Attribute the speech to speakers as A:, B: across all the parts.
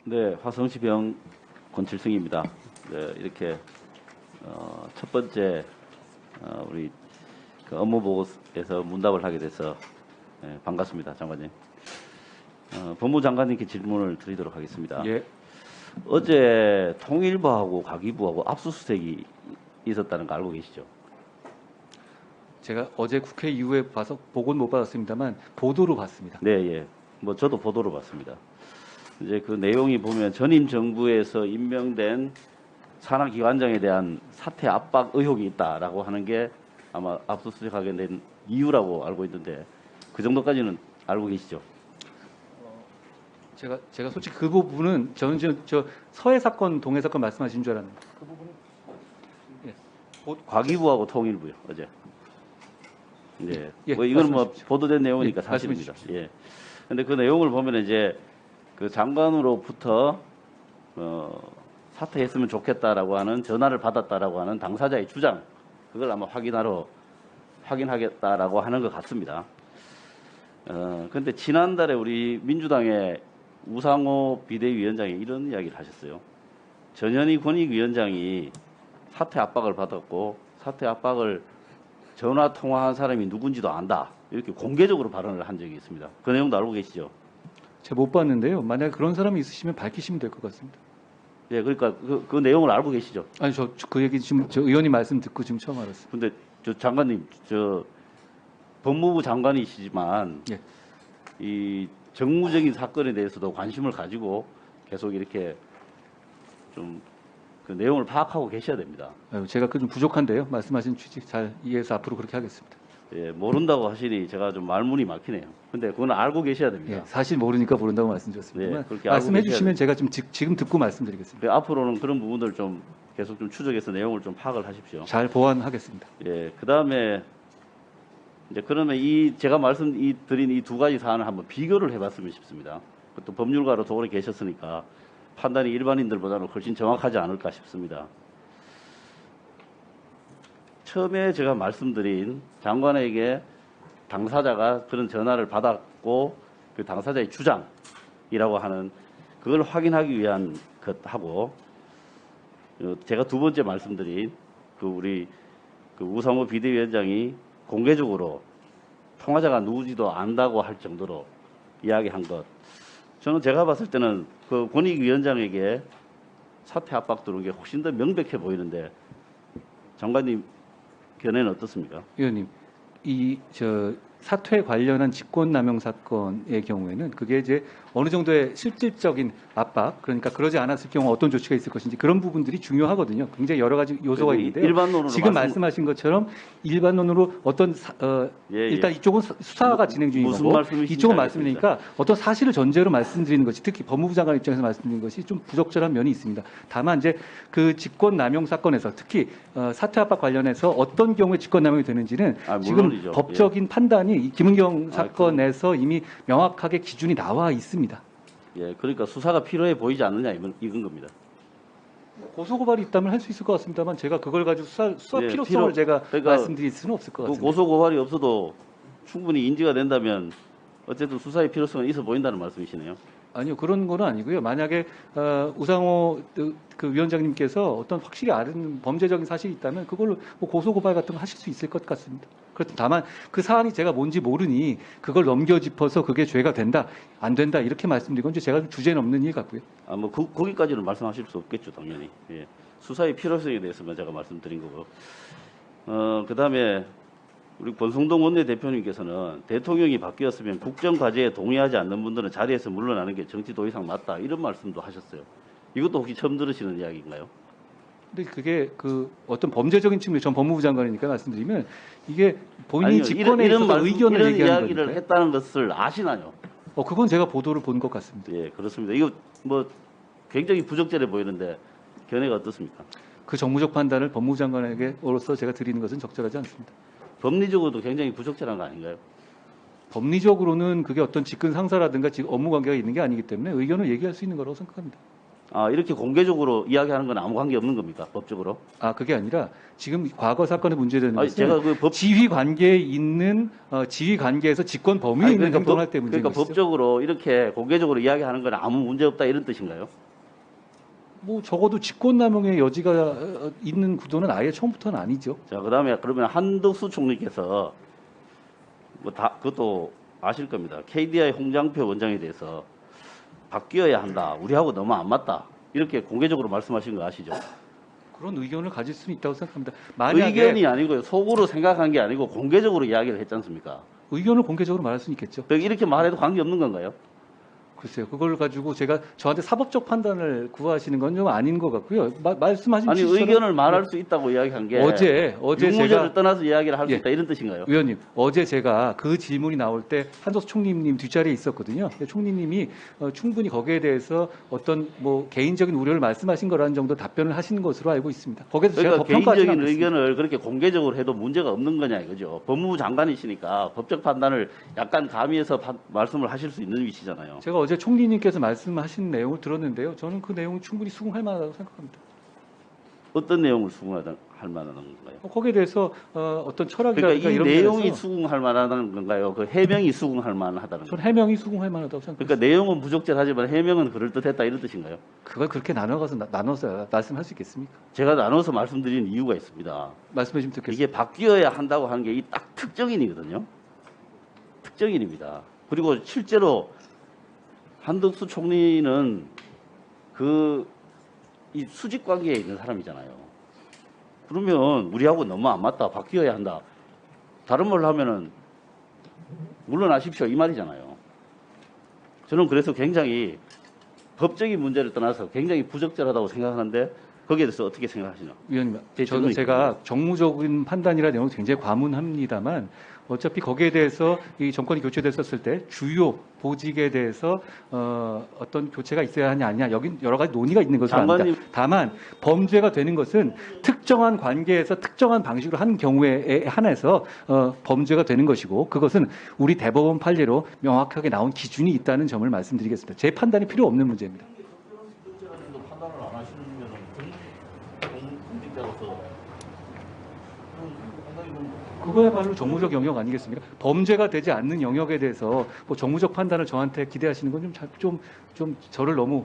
A: 네, 화성시병 권칠승입니다. 네, 이렇게 첫 번째 우리 그 업무보고에서 문답을 하게 돼서 반갑습니다, 장관님. 법무장관님께 질문을 드리도록 하겠습니다.
B: 예.
A: 어제 통일부하고 과기부하고 압수수색이 있었다는 거 알고 계시죠?
B: 제가 어제 국회 이후에 봐서 보고는 못 받았습니다만 보도로 봤습니다.
A: 네, 예. 뭐 저도 보도로 봤습니다. 이제 그 내용이 보면 전임 정부에서 임명된 산하기관장에 대한 사퇴 압박 의혹이 있다라고 하는 게 아마 압수수색하게 된 이유라고 알고 있는데 그 정도까지는 알고 계시죠?
B: 제가 솔직히 그 부분은 저는 저 서해 사건, 동해 사건 말씀하신 줄 알았는데 그 부분은
A: 과기부하고 통일부요 어제. 네.
B: 예,
A: 뭐 이건 뭐
B: 말씀하십시오.
A: 보도된 내용이니까
B: 예,
A: 사실입니다.
B: 말씀해 주십시오.
A: 예. 근데 그 내용을 보면 이제 그 장관으로부터 사퇴했으면 좋겠다라고 하는 전화를 받았다라고 하는 당사자의 주장, 그걸 아마 확인하겠다라고 하는 것 같습니다. 근데 지난달에 우리 민주당의 우상호 비대위원장이 이런 이야기를 하셨어요. 전현희 권익위원장이 사퇴 압박을 받았고 사퇴 압박을 전화 통화한 사람이 누군지도 안다. 이렇게 공개적으로 발언을 한 적이 있습니다. 그 내용도 알고 계시죠?
B: 제가 못 봤는데요. 만약 그런 사람이 있으시면 밝히시면 될 것 같습니다.
A: 예, 그러니까 그 내용을 알고 계시죠?
B: 아니 저 그 얘기 지금 저 의원님 말씀 듣고 지금 처음 알았어요.
A: 근데 저 장관님, 저 법무부 장관이시지만
B: 예.
A: 이 정무적인 사건에 대해서도 관심을 가지고 계속 이렇게 좀 그 내용을 파악하고 계셔야 됩니다.
B: 아유, 제가 그 좀 부족한데요. 말씀하신 취지 잘 이해해서 앞으로 그렇게 하겠습니다.
A: 예, 모른다고 하시니 제가 좀 말문이 막히네요. 근데 그건 알고 계셔야 됩니다.
B: 예, 사실 모르니까 모른다고 말씀드렸습니다만
A: 네, 그렇게 알고
B: 말씀해
A: 계셔야
B: 주시면 제가 지금 듣고 말씀드리겠습니다.
A: 그 앞으로는 그런 부분들 좀 계속 좀 추적해서 내용을 좀 파악을 하십시오.
B: 잘 보완하겠습니다.
A: 예, 그 다음에 이제 그러면 제가 드린 이 두 가지 사안을 한번 비교를 해봤으면 싶습니다. 또 법률가로 오래 계셨으니까 판단이 일반인들보다는 훨씬 정확하지 않을까 싶습니다. 처음에 제가 말씀드린 장관에게 당사자가 그런 전화를 받았고 그 당사자의 주장이라고 하는 그걸 확인하기 위한 것하고 제가 두 번째 말씀드린 우리 우상호 비대위원장이 공개적으로 통화자가 누구지도 안다고 할 정도로 이야기한 것, 저는 제가 봤을 때는 그 권익위원장에게 사퇴 압박 들어온 게 훨씬 더 명백해 보이는데 장관님 견해는 어떻습니까?
B: 의원님, 사퇴 관련한 직권남용 사건의 경우에는 그게 이제 어느 정도의 실질적인 압박, 그러니까 그러지 않았을 경우 어떤 조치가 있을 것인지 그런 부분들이 중요하거든요. 굉장히 여러 가지 요소가 있는데요.
A: 일반론으로
B: 지금 말씀하신 것처럼 일반론으로 어떤 일단 이쪽은 수사가 진행 중인
A: 무슨
B: 거고
A: 말씀이신지
B: 이쪽은
A: 알겠습니다.
B: 말씀이니까 어떤 사실을 전제로 말씀드리는 것이 특히 법무부 장관 입장에서 말씀드리는 것이 좀 부적절한 면이 있습니다. 다만 이제 그 직권남용 사건에서 특히 사퇴 압박 관련해서 어떤 경우에 직권남용이 되는지는 지금
A: 물론이죠.
B: 법적인 판단이 이 김은경 사건에서 이미 명확하게 기준이 나와 있습니다.
A: 예, 그러니까 수사가 필요해 보이지 않느냐 이건 겁니다.
B: 고소고발이 있다면 할 수 있을 것 같습니다만 제가 그걸 가지고 수사
A: 예,
B: 필요성을 제가
A: 그러니까
B: 말씀드릴 수는 없을 것
A: 그
B: 같습니다.
A: 고소 고발이 없어도 충분히 인지가 된다면 어쨌든 수사의 필요성은 있어 보인다는 말씀이시네요.
B: 아니요, 그런 건 아니고요. 만약에 우상호 그 위원장님께서 어떤 확실히 아는 범죄적인 사실이 있다면 그걸로 뭐 고소고발 같은 거 하실 수 있을 것 같습니다. 그렇다 다만 그 사안이 제가 뭔지 모르니 그걸 넘겨짚어서 그게 죄가 된다, 안 된다 이렇게 말씀드린 건 제가 주제는 없는 일 같고요.
A: 뭐 거기까지는 말씀하실 수 없겠죠, 당연히. 예. 수사의 필요성에 대해서만 제가 말씀드린 거고. 그다음에 우리 권성동 원내대표님께서는 대통령이 바뀌었으면 국정과제에 동의하지 않는 분들은 자리에서 물러나는 게 정치 도의상 맞다, 이런 말씀도 하셨어요. 이것도 혹시 처음 들으시는 이야기인가요?
B: 근데 그게 그 어떤 범죄적인 측면, 전 법무부 장관이니까 말씀드리면 이게 본인이
A: 아니요,
B: 직권에 있어서 의견을
A: 이런
B: 얘기하는
A: 이야기를
B: 거니까요.
A: 했다는 것을 아시나요?
B: 그건 제가 보도를 본 것 같습니다.
A: 예, 그렇습니다. 이거 뭐 굉장히 부적절해 보이는데 견해가 어떻습니까?
B: 그 정무적 판단을 법무부 장관에게로서 제가 드리는 것은 적절하지 않습니다.
A: 법리적으로도 굉장히 부적절한 거 아닌가요?
B: 법리적으로는 그게 어떤 직근 상사라든가 업무 관계가 있는 게 아니기 때문에 의견을 얘기할 수 있는 거라고 생각합니다.
A: 이렇게 공개적으로 이야기하는 건 아무 관계 없는 겁니까? 법적으로?
B: 그게 아니라 지금 과거 사건의 문제되는
A: 아니,
B: 것은
A: 제가 그 법,
B: 지휘 관계에 있는 지휘 관계에서 직권 범위에 있는 행동을 할 때 문제인
A: 그러니까
B: 것이죠.
A: 법적으로 이렇게 공개적으로 이야기하는 건 아무 문제 없다 이런 뜻인가요?
B: 뭐 적어도 직권남용의 여지가 있는 구도는 아예 처음부터는 아니죠.
A: 자, 그다음에 그러면 한덕수 총리께서 그것도 아실 겁니다. KDI 홍장표 원장에 대해서 바뀌어야 한다. 우리하고 너무 안 맞다. 이렇게 공개적으로 말씀하신 거 아시죠?
B: 그런 의견을 가질 수는 있다고 생각합니다.
A: 의견이 아니고요. 속으로 생각한 게 아니고 공개적으로 이야기를 했지 않습니까?
B: 의견을 공개적으로 말할 수는 있겠죠.
A: 이렇게 말해도 관계없는 건가요?
B: 글쎄요. 그걸 가지고 제가 저한테 사법적 판단을 구하시는 건 좀 아닌 것 같고요. 말씀하신
A: 아니
B: 취지처럼
A: 의견을 말할 수 있다고 이야기한 게
B: 어제
A: 유무죄를
B: 제가
A: 떠나서 이야기를 할 수
B: 예.
A: 있다 이런 뜻인가요?
B: 의원님, 어제 제가 그 질문이 나올 때 한덕수 총리님 뒷자리에 있었거든요. 근데 총리님이 충분히 거기에 대해서 어떤 뭐 개인적인 우려를 말씀하신 거라는 정도 답변을 하신 것으로 알고 있습니다. 거기에서 제가
A: 그러니까
B: 더 평가하지는
A: 개인적인
B: 않겠습니다.
A: 의견을 그렇게 공개적으로 해도 문제가 없는 거냐 이거죠. 법무부 장관이시니까 법적 판단을 약간 가미해서 말씀을 하실 수 있는 위치잖아요.
B: 제가 어제 총리님께서 말씀하신 내용을 들었는데요. 저는 그 내용을 충분히 수긍할 만하다고 생각합니다.
A: 어떤 내용을 수긍할 만한 건가요?
B: 거기에 대해서 어떤 철학이라든가
A: 그러니까 이
B: 이런
A: 내용이
B: 면에서
A: 수긍할 만하다는 건가요? 그 해명이 수긍할 만하다는
B: 전
A: 건가요?
B: 해명이 수긍할 만하다고 생각합니다.
A: 그러니까 내용은 부적절하지만 해명은 그럴듯했다 이런 뜻인가요?
B: 그걸 그렇게 나눠서 말씀할 수 있겠습니까?
A: 제가 나눠서 말씀드리는 이유가 있습니다.
B: 말씀해 주시면 듣겠습니다.
A: 이게 바뀌어야 한다고 하는 게 이 딱 특정인이거든요. 특정인입니다. 그리고 실제로 한덕수 총리는 이 수직 관계에 있는 사람이잖아요. 그러면 우리하고 너무 안 맞다. 바뀌어야 한다. 다른 말로 하면은 물러나십시오 이 말이잖아요. 저는 그래서 굉장히 법적인 문제를 떠나서 굉장히 부적절하다고 생각하는데 거기에 대해서 어떻게 생각하시나?
B: 위원님,
A: 제
B: 저는
A: 질문이
B: 제가 정무적인 판단이라 내용은 굉장히 과문합니다만 어차피 거기에 대해서 이 정권이 교체됐었을 때 주요 보직에 대해서 어떤 교체가 있어야 하냐 아니냐 여기 여러 가지 논의가 있는 것으로 압니다.
A: 장관님.
B: 다만 범죄가 되는 것은 특정한 관계에서 특정한 방식으로 한 경우에 한해서 범죄가 되는 것이고 그것은 우리 대법원 판례로 명확하게 나온 기준이 있다는 점을 말씀드리겠습니다. 제 판단이 필요 없는 문제입니다.
A: 판단을 안 하시면 공직자로서
B: 그거야말로 정무적 영역 아니겠습니까? 범죄가 되지 않는 영역에 대해서 뭐 정무적 판단을 저한테 기대하시는 건 좀 저를 너무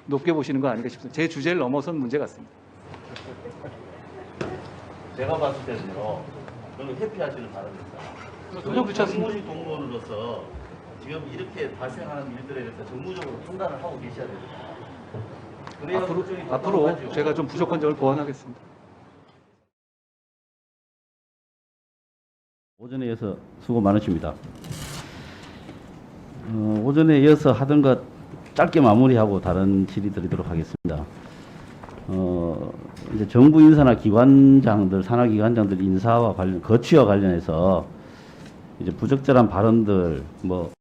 B: 높게 보시는 거 아닌가 싶습니다. 제 주제를 넘어선 문제 같습니다.
A: 제가 봤을 때는요. 저는 회피하시는 바람입니다.
B: 전혀 그렇지 않습니다.
A: 정무직 공무원으로서 지금 이렇게 발생하는 일들에 대해서 정무적으로 판단을 하고 계셔야 됩니다. 그래야 국정이
B: 앞으로
A: 똑바로
B: 제가 좀 부족한 점을 보완하겠습니다.
A: 오전에 이어서 수고 많으십니다. 오전에 이어서 하던 것 짧게 마무리하고 다른 질의 드리도록 하겠습니다. 이제 정부 인사나 기관장들, 산하기관장들 인사와 거취와 관련해서 이제 부적절한 발언들,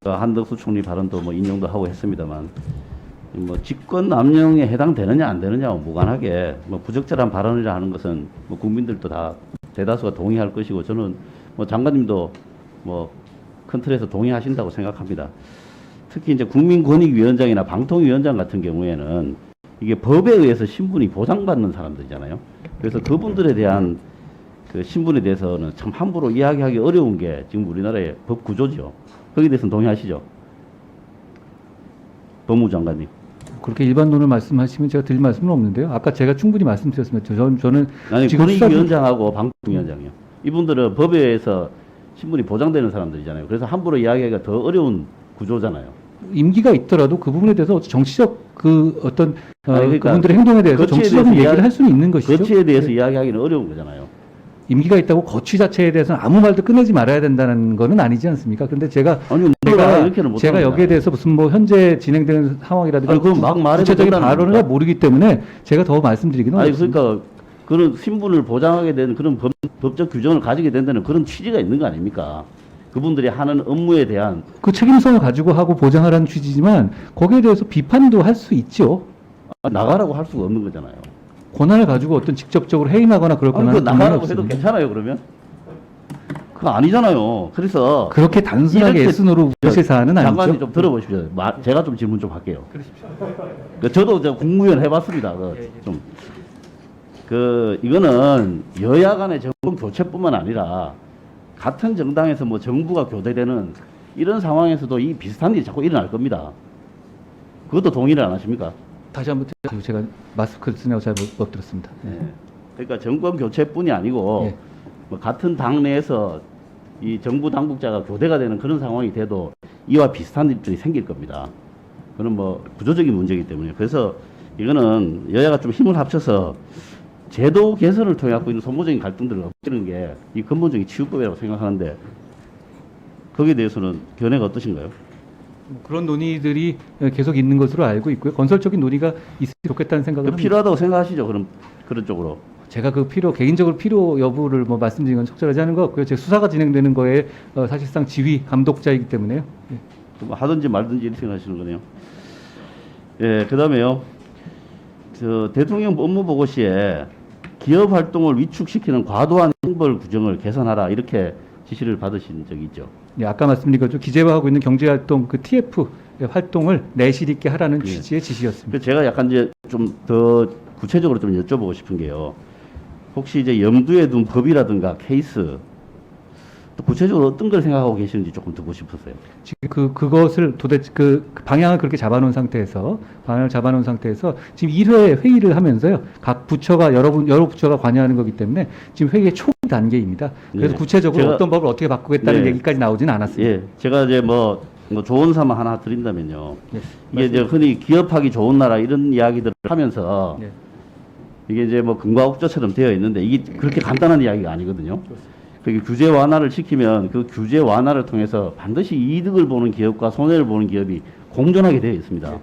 A: 한덕수 총리 발언도 인용도 하고 했습니다만, 직권 남용에 해당되느냐 안 되느냐와 무관하게 부적절한 발언이라 하는 것은 국민들도 다 대다수가 동의할 것이고 저는 장관님도 큰 틀에서 동의하신다고 생각합니다. 특히 이제 국민권익위원장이나 방통위원장 같은 경우에는 이게 법에 의해서 신분이 보장받는 사람들이잖아요. 그래서 그분들에 대한 그 신분에 대해서는 참 함부로 이야기하기 어려운 게 지금 우리나라의 법 구조죠. 거기에 대해서는 동의하시죠? 법무부 장관님.
B: 그렇게 일반론을 말씀하시면 제가 드릴 말씀은 없는데요. 아까 제가 충분히 말씀드렸습니다. 저는
A: 아니,
B: 지금
A: 권익위원장하고 방통위원장이요. 이분들은 법에 의해서 신분이 보장되는 사람들이잖아요. 그래서 함부로 이야기하기가 더 어려운 구조잖아요.
B: 임기가 있더라도 그 부분에 대해서 정치적
A: 그러니까
B: 그분들의 행동에 대해서
A: 거치에
B: 정치적인
A: 대해서
B: 얘기를 할 수는 있는 것이죠.
A: 거치에 대해서 이야기하기는 어려운 거잖아요.
B: 임기가 있다고 거취 자체에 대해서는 아무 말도 꺼내지 말아야 된다는 거는 아니지 않습니까? 그런데 제가
A: 이렇게는 못
B: 제가
A: 합니다.
B: 여기에 대해서 무슨 현재 진행되는 상황이라든가
A: 아니, 그건 막 말해도
B: 구체적인
A: 된다는
B: 발언을
A: 겁니까?
B: 모르기 때문에 제가 더 말씀드리기는
A: 아니
B: 어렵습니다.
A: 그러니까 그런 신분을 보장하게 되는 그런 법적 규정을 가지게 된다는 그런 취지가 있는 거 아닙니까? 그분들이 하는 업무에 대한
B: 그 책임성을 가지고 하고 보장하라는 취지지만 거기에 대해서 비판도 할 수 있죠.
A: 나가라고 할 수가 없는 거잖아요.
B: 권한을 가지고 어떤 직접적으로 해임하거나 그럴
A: 아니,
B: 권한은
A: 그 나가라고
B: 없습니다.
A: 해도 괜찮아요 그러면? 그거 아니잖아요. 그래서
B: 그렇게 단순하게
A: 이렇게
B: S노로 보실 사안은
A: 장관님
B: 아니죠.
A: 좀 들어보십시오. 제가 좀 질문 좀 할게요. 저도 국무위원 해봤습니다. 이거는 여야 간의 정권 교체뿐만 아니라 같은 정당에서 뭐 정부가 교대되는 이런 상황에서도 이 비슷한 일이 자꾸 일어날 겁니다. 그것도 동의를 안 하십니까?
B: 다시 한번 제가 마스크를 쓰냐고 잘 못 들었습니다.
A: 네. 그러니까 정권 교체뿐이 아니고
B: 예.
A: 뭐 같은 당 내에서 이 정부 당국자가 교대가 되는 그런 상황이 돼도 이와 비슷한 일들이 생길 겁니다. 그건 뭐 구조적인 문제이기 때문에. 그래서 이거는 여야가 좀 힘을 합쳐서 제도 개선을 통해 갖고 있는 소모적인 갈등들을 없애는 게 이 근본적인 치유법이라고 생각하는데 거기에 대해서는 견해가 어떠신가요?
B: 뭐 그런 논의들이 계속 있는 것으로 알고 있고요. 건설적인 논의가 있으면 좋겠다는 생각을 합니다.
A: 필요하다고 생각하시죠? 그런 쪽으로.
B: 제가 개인적으로 필요 여부를 뭐 말씀드린 건 적절하지 않은 것 같고요. 제 수사가 진행되는 거에 사실상 지휘 감독자이기 때문에요. 예.
A: 뭐 하든지 말든지 이렇게 생각하시는 거네요. 예, 그 다음에요. 대통령 업무보고 시에 기업 활동을 위축시키는 과도한 형벌 규정을 개선하라 이렇게 지시를 받으신 적이 있죠.
B: 예, 아까 말씀드린 것처럼 기재화하고 있는 경제활동 TF 활동을 내실 있게 하라는
A: 예.
B: 취지의 지시였습니다.
A: 제가 약간 이제 좀 더 구체적으로 좀 여쭤보고 싶은 게요. 혹시 이제 염두에 둔 법이라든가 케이스 또 구체적으로 어떤 걸 생각하고 계시는지 조금 듣고 싶었어요.
B: 지금 그것을 도대체 그 방향을 그렇게 잡아놓은 상태에서 지금 1회 회의를 하면서요. 각 부처가 여러 부처가 관여하는 거기 때문에 지금 회의의 초기 단계입니다. 그래서
A: 네.
B: 구체적으로 어떤 법을 어떻게 바꾸겠다는
A: 네.
B: 얘기까지 나오지는 않았습니다.
A: 예, 제가 이제 뭐 조언 삼아 하나 드린다면요.
B: 예,
A: 이게 이제 흔히 기업하기 좋은 나라 이런 이야기들을 하면서
B: 예.
A: 이게 이제 뭐 금과옥조처럼 되어 있는데 이게 그렇게 간단한 이야기가 아니거든요. 그게 규제 완화를 시키면 그 규제 완화를 통해서 반드시 이득을 보는 기업과 손해를 보는 기업이 공존하게 되어 있습니다.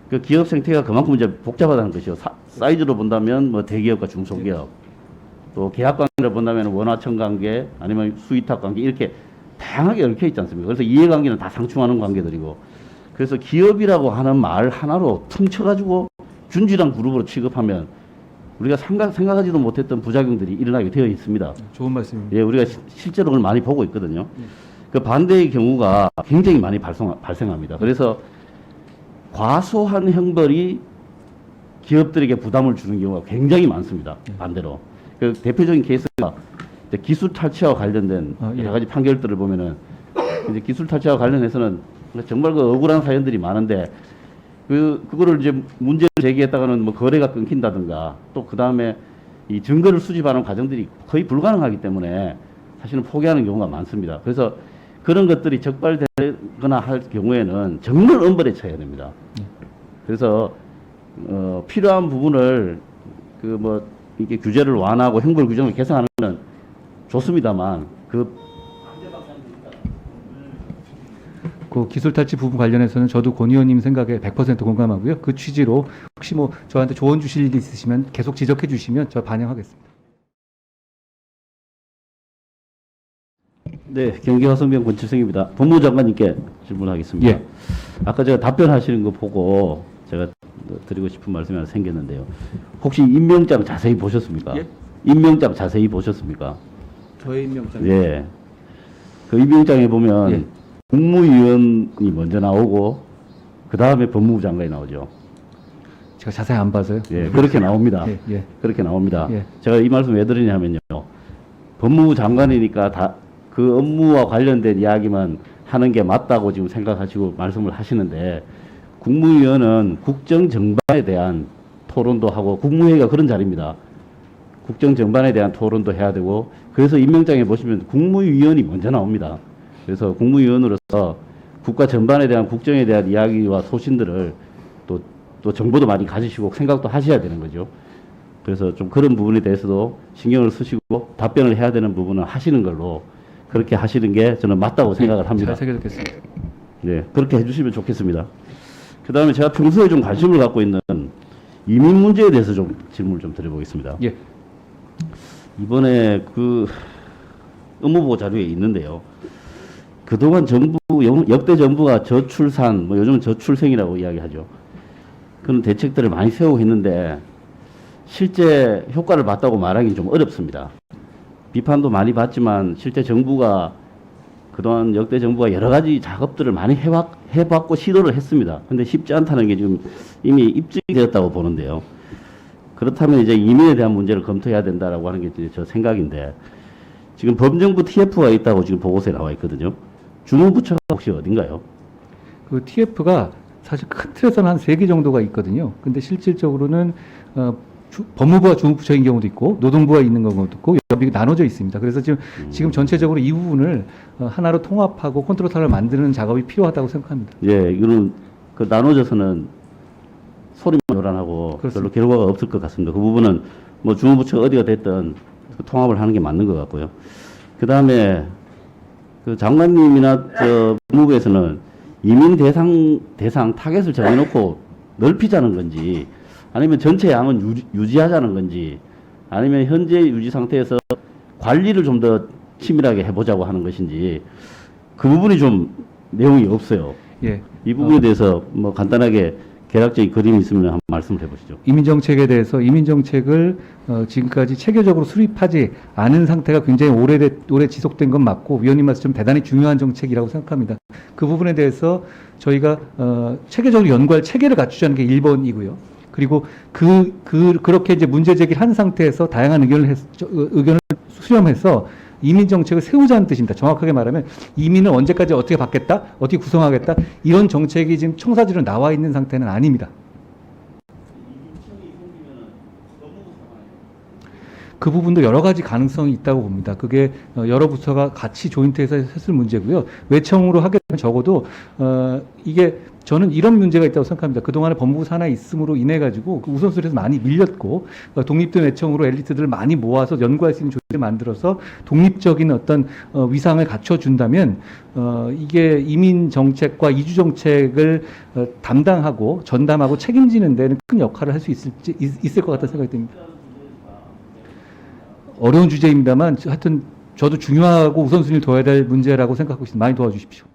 A: 그 기업 생태가 그만큼 이제 복잡하다는 것이요. 사이즈로 본다면 뭐 대기업과 중소기업, 또 계약 관계를 본다면 원화청 관계, 아니면 수의탁 관계 이렇게 다양하게 얽혀 있지 않습니까? 그래서 이해관계는 다 상충하는 관계들이고, 그래서 기업이라고 하는 말 하나로 퉁쳐가지고 준지랑 그룹으로 취급하면 우리가 생각하지도 못했던 부작용들이 일어나게 되어 있습니다.
B: 좋은 말씀입니다.
A: 예, 우리가 실제로 그걸 많이 보고 있거든요. 그 반대의 경우가 굉장히 많이 발생합니다. 그래서 과소한 형벌이 기업들에게 부담을 주는 경우가 굉장히 많습니다. 반대로. 그 대표적인 케이스가 이제 기술 탈취와 관련된
B: 예.
A: 여러 가지 판결들을 보면은 이제 기술 탈취와 관련해서는 정말 그 억울한 사연들이 많은데 그거를 이제 문제를 제기했다가는 뭐 거래가 끊긴다든가 또 그 다음에 이 증거를 수집하는 과정들이 거의 불가능하기 때문에 사실은 포기하는 경우가 많습니다. 그래서 그런 것들이 적발되거나 할 경우에는 정말 엄벌에 처해야 됩니다. 그래서 필요한 부분을 그 뭐 이렇게 규제를 완화하고 형벌 규정을 개선하는 건 좋습니다만
B: 그 기술 탈취 부분 관련해서는 저도 권 의원님 생각에 100% 공감하고요. 그 취지로 혹시 뭐 저한테 조언 주실 일이 있으시면 계속 지적해 주시면 저 반영하겠습니다.
A: 네, 경기화성병 권칠성입니다. 법무부 장관님께 질문하겠습니다.
B: 예.
A: 아까 제가 답변하시는 거 보고 제가 드리고 싶은 말씀이 하나 생겼는데요. 혹시 임명장 자세히 보셨습니까?
B: 예?
A: 임명장 자세히 보셨습니까?
B: 저의 임명장.
A: 예. 그 임명장에 보면
B: 예.
A: 국무위원이 먼저 나오고 그 다음에 법무부 장관이 나오죠.
B: 제가 자세히 안 봐서요.
A: 예, 그렇게 나옵니다.
B: 예, 예.
A: 그렇게 나옵니다.
B: 예.
A: 제가 이 말씀 왜 드리냐면요. 법무부 장관이니까 다 그 업무와 관련된 이야기만 하는 게 맞다고 지금 생각하시고 말씀을 하시는데 국무위원은 국정 정반에 대한 토론도 하고 국무회의가 그런 자리입니다. 국정 정반에 대한 토론도 해야 되고 그래서 임명장에 보시면 국무위원이 먼저 나옵니다. 그래서 국무위원으로서 국가 전반에 대한 국정에 대한 이야기와 소신들을 또 정보도 많이 가지시고 생각도 하셔야 되는 거죠. 그래서 좀 그런 부분에 대해서도 신경을 쓰시고 답변을 해야 되는 부분은 하시는 걸로 그렇게 하시는 게 저는 맞다고 생각을 합니다.
B: 잘 새겨듣겠습니다.
A: 네, 그렇게 해주시면 좋겠습니다. 그 다음에 제가 평소에 좀 관심을 갖고 있는 이민 문제에 대해서 좀 질문을 좀 드려보겠습니다.
B: 예.
A: 이번에 그 업무보고 자료에 있는데요. 그동안 정부, 역대 정부가 저출산, 뭐 요즘은 저출생이라고 이야기하죠. 그런 대책들을 많이 세우고 있는데 실제 효과를 봤다고 말하기는 좀 어렵습니다. 비판도 많이 받지만 실제 정부가 그동안 역대 정부가 여러 가지 작업들을 많이 해봤고 시도를 했습니다. 근데 쉽지 않다는 게 지금 이미 입증이 되었다고 보는데요. 그렇다면 이제 이민에 대한 문제를 검토해야 된다라고 하는 게 이제 저 생각인데, 지금 범정부 TF가 있다고 지금 보고서에 나와 있거든요. 주무부처가 혹시 어딘가요?
B: 그 TF가 사실 큰 틀에서는 한 3개 정도가 있거든요. 근데 실질적으로는 법무부와 주무부처인 경우도 있고 노동부가 있는 경우도 있고 여러 나눠져 있습니다. 그래서 지금 전체적으로 이 부분을 하나로 통합하고 컨트롤타를 만드는 작업이 필요하다고 생각합니다.
A: 예, 이거는 그 나눠져서는 소리만 요란하고
B: 그렇습니다.
A: 별로 결과가 없을 것 같습니다. 그 부분은 뭐 주무부처가 어디가 됐든 그 통합을 하는 게 맞는 것 같고요. 그 다음에 그 장관님이나 저 법무부에서는 이민 대상 타겟을 정해놓고 넓히자는 건지, 아니면 전체 양은 유지하자는 건지, 아니면 현재 유지 상태에서 관리를 좀 더 치밀하게 해보자고 하는 것인지, 그 부분이 좀 내용이 없어요.
B: 예.
A: 이 부분에 대해서 뭐 간단하게 개략적인 그림이 있으면 한번 말씀을 해보시죠.
B: 이민정책에 대해서 이민정책을 지금까지 체계적으로 수립하지 않은 상태가 굉장히 오래 지속된 건 맞고, 위원님 말씀처럼 대단히 중요한 정책이라고 생각합니다. 그 부분에 대해서 저희가 체계적으로 연구할 체계를 갖추자는 게 1번이고요. 그리고 그렇게 이제 문제 제기를 한 상태에서 다양한 의견을 수렴해서 이민 정책을 세우자는 뜻입니다. 정확하게 말하면 이민을 언제까지 어떻게 받겠다, 어떻게 구성하겠다, 이런 정책이 지금 청사지로 나와 있는 상태는 아닙니다. 그 부분도 여러 가지 가능성이 있다고 봅니다. 그게 여러 부처가 같이 조인트해서 했을 문제고요. 외청으로 하게 되면 적어도 이게 저는 이런 문제가 있다고 생각합니다. 그동안에 법무부 산하에 있음으로 인해 가지고 그 우선순위에서 많이 밀렸고, 독립된 외청으로 엘리트들을 많이 모아서 연구할 수 있는 조직을 만들어서 독립적인 어떤 위상을 갖춰준다면 이게 이민 정책과 이주 정책을 담당하고 전담하고 책임지는 데는 큰 역할을 할 수 있을 것 같다는 생각이 듭니다. 어려운 주제입니다만 하여튼 저도 중요하고 우선순위를 둬야 될 문제라고 생각하고 있습니다. 많이 도와주십시오.